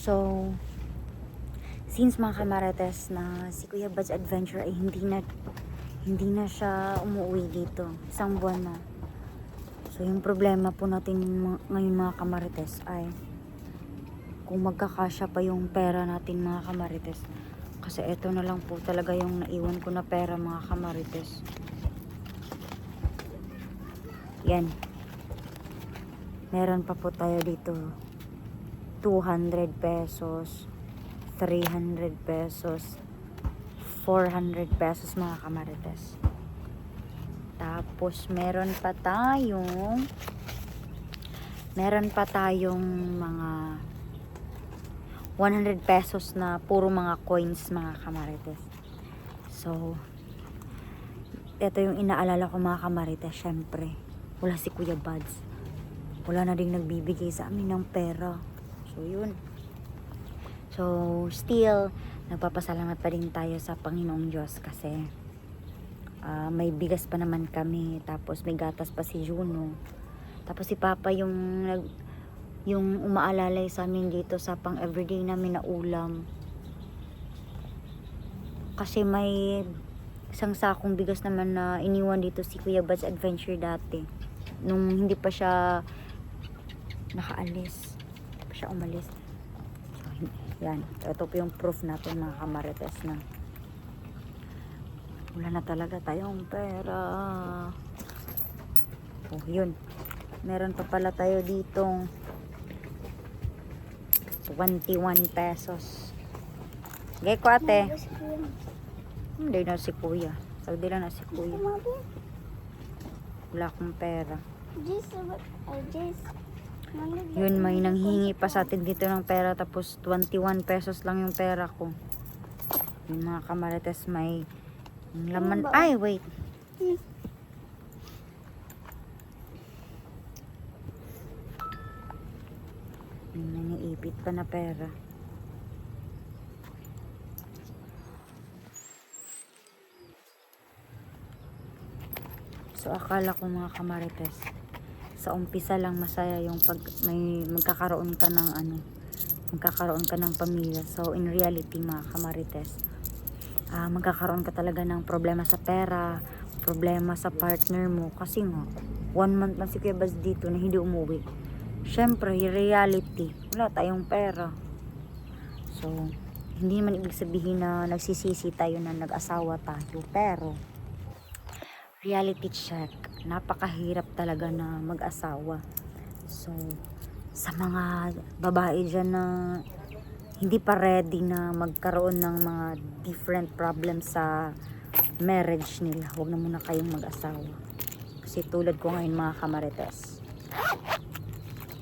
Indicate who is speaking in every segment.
Speaker 1: So, since mga kamarites na si Kuya Bud's Adventure ay hindi na siya umuwi dito. Isang buwan na. So, yung problema po natin ngayon mga kamarites ay kung magkakasya pa yung pera natin mga kamarites. Kasi ito na lang po talaga yung naiwan ko na pera mga kamarites. Yan. Meron pa po tayo dito 200 pesos, 300 pesos, 400 pesos mga kamarites. Tapos meron pa tayong mga 100 pesos na puro mga coins mga kamarites. So, ito yung inaalala ko mga kamarites. Syempre, wala si Kuya Buds. Wala na ding nagbibigay sa amin ng pera. So, yun. So, still, nagpapasalamat pa din tayo sa Panginoong Diyos kasi may bigas pa naman kami. Tapos, may gatas pa si Juno. Tapos, si Papa yung umaalalay sa amin dito sa pang-everyday namin na ulam. Kasi may isang sakong bigas naman na iniwan dito si Kuya Bud's Adventure dati. Nung hindi pa siya nakaalis. Hindi pa siya umalis. So, yan. Ito po yung proof natin mga kamarites na wala na talaga tayong pera. Oh, yun. Meron pa pala tayo ditong 21 pesos. Gay ko ate. Hindi na si Kuya. Sabi lang na si Kuya. Wala akong pera. Yun, may nanghingi pa sa atin dito ng pera. Tapos 21 pesos lang yung pera ko. Yung mga kamarites may laman. Ay, wait. May naniipit pa na pera. So, akala ko mga kamarites, sa umpisa lang masaya yung pag may magkakaroon ka ng pamilya. So, in reality mga kamarites, magkakaroon ka talaga ng problema sa pera, problema sa partner mo. Kasi nga, 1 month lang si Kuya Baz dito na hindi umuwi. Syempre, reality, wala tayong pera. So, hindi naman ibig sabihin na nagsisisi tayo na nag-asawa tayo. Pero, reality check, napakahirap talaga na mag-asawa. So, sa mga babae dyan na hindi pa ready na magkaroon ng mga different problems sa marriage nila, huwag na muna kayong mag-asawa. Kasi tulad ko ngayon mga kamarites,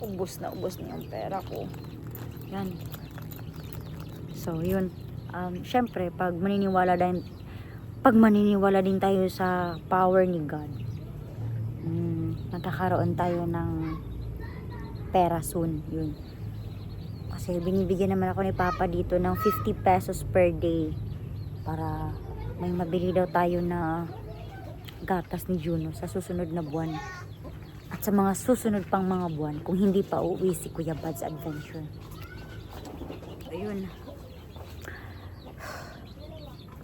Speaker 1: ubos na yung pera ko. Yan. So, yun. Syempre, pag maniniwala din tayo sa power ni God, magkakaroon tayo ng pera soon. Yun. Kasi binibigyan naman ako ni Papa dito ng 50 pesos per day para may mabili daw tayo na gatas ni Juno sa susunod na buwan. At sa mga susunod pang mga buwan kung hindi pa uuwi si Kuya Bud's Adventure. Ayun.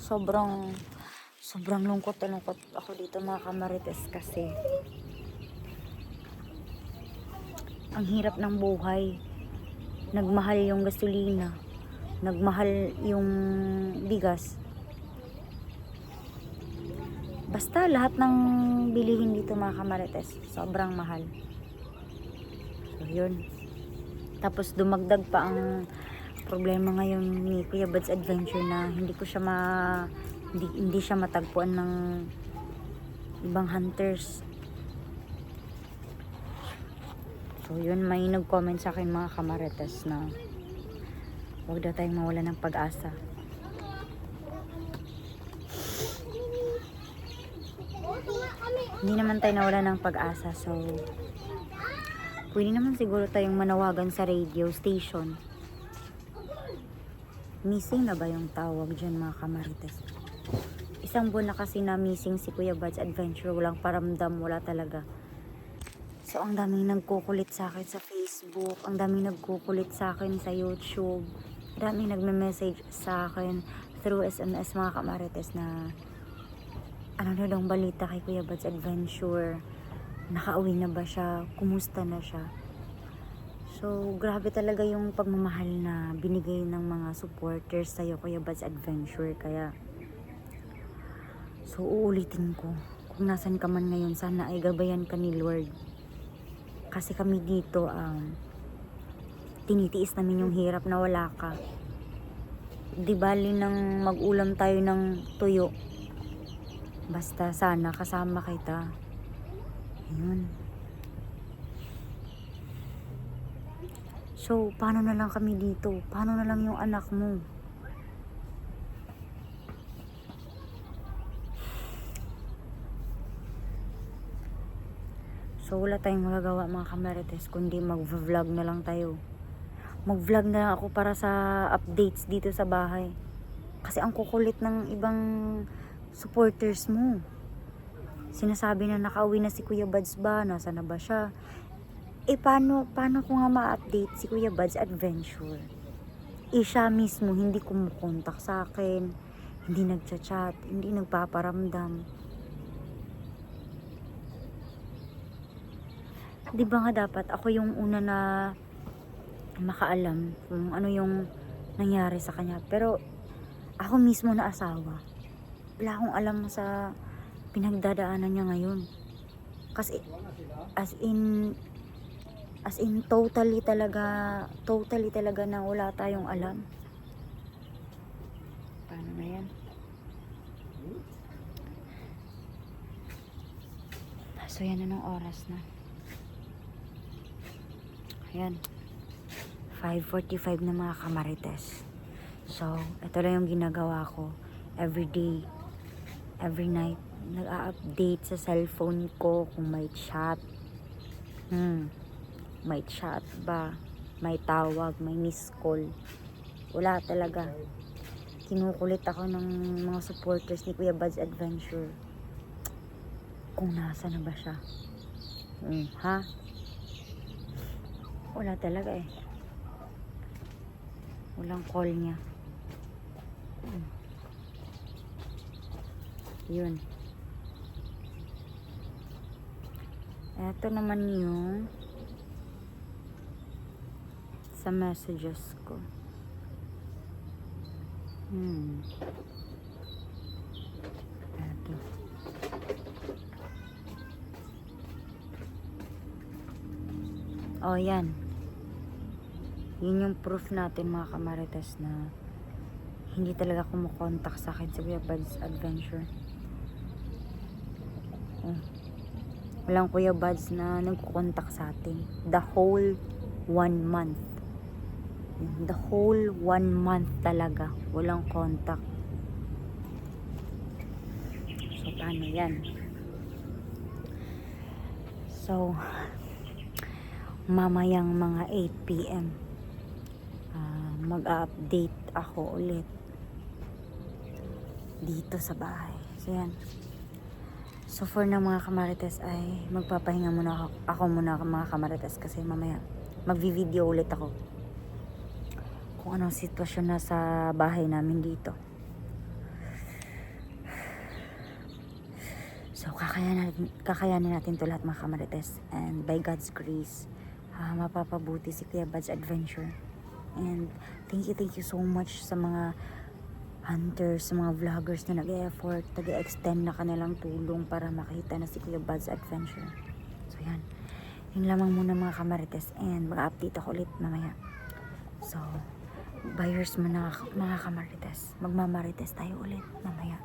Speaker 1: Sobrang lungkot ako dito mga kamarites kasi ang hirap ng buhay. Nagmahal yung gasolina, nagmahal yung bigas. Basta lahat ng bilihin dito mga kamarites, sobrang mahal. So yun. Tapos dumagdag pa ang problema ngayon ni Kuya Bud's Adventure na hindi siya matagpuan ng ibang hunters. So yun, may nag-comment sa akin mga kamarites na huwag daw tayong mawala ng pag-asa. Hindi naman tayo nawala ng pag-asa. So pwede naman siguro tayong manawagan sa radio station. Missing na ba yung tawag dyan mga kamarites? Isang buwan na kasi na missing si Kuya Bud's Adventure. Walang paramdam, wala talaga. So, ang daming nagkukulit sa akin sa Facebook, ang daming nagkukulit sa akin sa YouTube, daming nagme-message sa akin through SMS mga kamarites na ano na daw balita kay Kuya Bad's Adventure, nakauwi na ba siya, kumusta na siya. So, grabe talaga yung pagmamahal na binigay ng mga supporters sa'yo Kuya Bad's Adventure. Kaya, so uulitin ko, kung nasan ka man ngayon, sana ay gabayan ka ni Lord. Kasi kami dito, tinitiis namin yung hirap na wala ka. Di bali nang mag-ulam tayo ng tuyo. Basta sana kasama kita. Ayun. So, paano na lang kami dito? Paano na lang yung anak mo? So, wala tayong magagawa mga kamarites, kundi mag-vlog na lang tayo. Mag-vlog na lang ako para sa updates dito sa bahay. Kasi ang kukulit ng ibang supporters mo. Sinasabi na nakauwi na si Kuya Bad's ba? Nasa na ba siya? Paano ko nga ma-update si Kuya Bad's Adventure? Siya mismo hindi kumukontak sa akin, hindi nagchat-chat, hindi nagpaparamdam. Di ba nga dapat ako yung una na makaalam kung ano yung nangyari sa kanya. Pero ako mismo na asawa, wala akong alam sa pinagdadaanan niya ngayon. Kasi as in totally talaga na wala tayong alam. Paano na yan? So yan na ng oras na. Ayan. 5:45 na mga kamarites. So, ito lang yung ginagawa ko. Every day, every night, nag-a-update sa cellphone ko kung may chat. May chat ba? May tawag, may missed call. Wala talaga. Kinukulit ako ng mga supporters ni Kuya Bad's Adventure. Kung nasa na ba siya? Ha? Wala talaga eh. Walang call niya. Yun. Ito naman yung sa messages ko. Ito. Oh, yan. Yun yung proof natin mga kamarites na hindi talaga kumukontak sa akin sa Kuya Bad's Adventure. Walang Kuya Bad's na nagkukontak sa atin. The whole 1 month. The whole 1 month talaga. Walang contact. So, paano yan? So, mamayang mga 8 PM mag-update ako ulit dito sa bahay. So yan. So for na mga kamarites ay magpapahinga muna ako muna mga kamarites kasi mamaya magvi-video ulit ako kung anong sitwasyon na sa bahay namin dito. So kakayanin natin to lahat mga kamarites, and by God's grace mapapabuti si Kuya Bad's Adventure. And thank you so much sa mga hunters, sa mga vloggers na nag-e-effort, nag-e-extend na kanilang tulong para makita na si Kuya Bad's Adventure. So yan, yun lamang muna mga kamarites, and mag-update ako ulit mamaya. So buyers mo na mga kamarites, magmamarites tayo ulit mamaya.